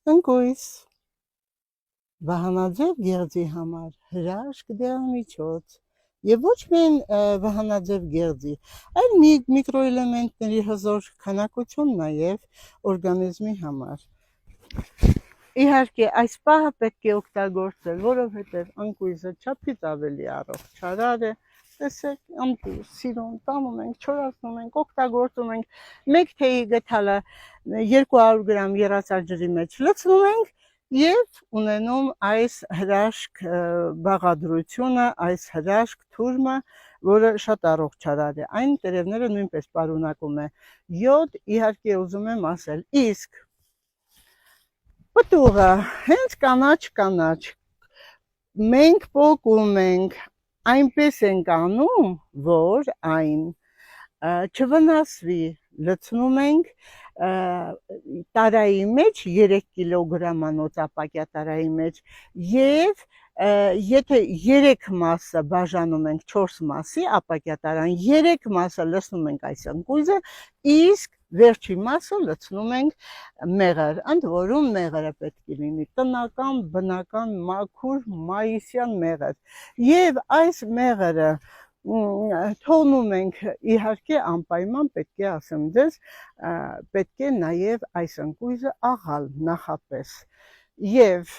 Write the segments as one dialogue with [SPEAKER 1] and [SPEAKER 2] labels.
[SPEAKER 1] Ընկույզ Վահանաձև գեղձի համար հրաշք դեղամիջոց եւ ոչ միայն վահանաձև գեղձի, այլ միկրոէլեմենտների հզոր քանակություն նաեւ օրգանիզմի համար։ Իհարկե այս պահը պետք է օգտագործել, որովհետեւ ընկույզը չափից ավելի առողջ արար է։ Տեսեք, ամբողջ սիրուն տանում ենք, չորացնում ենք, օգտագործում ենք, մեկ թեյի գթալը 200 գրամ եռացար ջրի մեջ լցնում ենք եւ ունենում այս հրաշք բաղադրությունը, այս հրաշք թուրմը, որը շատ առողջ արար է։ Այն տերևները նույնպես պարունակում է յոդ, իհարկե ուզում եմ ասել, իսկ պտուղը հենց կանաչ, մենք պոկում ենք, այնպես ենք անում, որ այն չվնասվի, լցնում ենք տարայի մեջ 3 կիլոգրամանոց ապակյա տարայի մեջ եւ եթե 3 մասը բաժանում ենք 4 մասի ապակյա տարան, 3 մասը լցնում ենք այս ընկույզը, իսկ վերջի մասը լցնում ենք մեղր, ընդ որում մեղրը պետք է լինի տնական, բնական, մաքուր, մայիսյան մեղր եւ այս մեղրը թողնում ենք, իհարկե անպայման պետք է ասեմ ձեզ, պետք է նաև այս ընկույզը աղալ նախապես եւ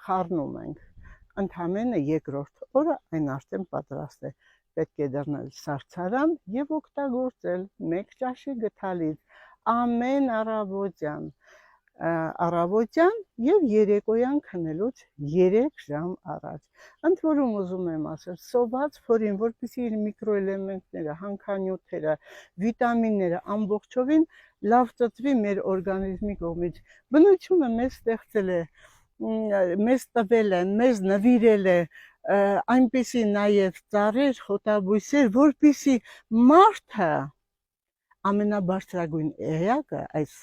[SPEAKER 1] խառնում ենք ընդամենը երկրորդ օրը այն արդեն պատրաստ է, պետք է դառնել սառցարան եւ օգտագործել 1 ճաշի գթալից ամեն առավոտյան եւ երեկոյան քնելուց 3 ժամ առաջ։ Ընդ որում ուզում եմ ասել, սոված փորին, որպեսզի իր միկրոէլեմենտները, հանքանյութերը, վիտամինները ամբողջովին լավ ծծվի մեր օրգանիզմի կողմից։ Բնությունը մեզ ստեղծել է, մեզ տվել է, մեզ նվիրել է այնպիսի նաև ծառեր, խոտաբույսեր, որպեսզի մարդը ամենաբարձրագույն էակը այս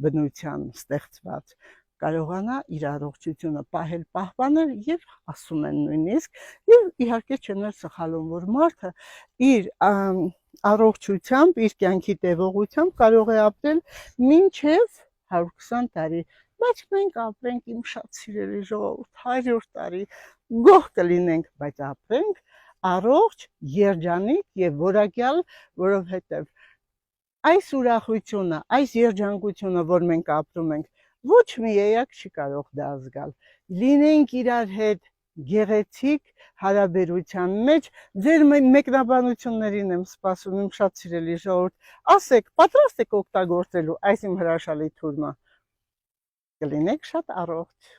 [SPEAKER 1] բնության ստեղծված կարողանա իր առողջությունը պահել, պահպանել եւ ասում են նույնիսկ եւ իհարկե չեմ սխալում, որ մարդը իր առողջությամբ, իր կյանքի տևողությամբ կարող է ապրել մինչեւ 120 տարի, բայց մենք ապրենք իմ շատ սիրելի ժողովուրդ 100 տարի գոհ կլինենք, բայց ապրենք առողջ, երջանիկ եւ որակյալ, որովհետեւ այս ուրախությունը, այս երջանկությունը, որ մենք ապրում ենք, ոչ մի էակ չի կարող դա զգալ։ Լինենք իրար հետ գեղեցիկ հարաբերության մեջ, ձեր մեկնաբանություններին եմ սպասում, իմ շատ սիրելի ժողովուրդ, ասեք, պատրաստ եք օգտագործելու այս իմ հրաշալի թուրմը, կլինեք շատ առողջ։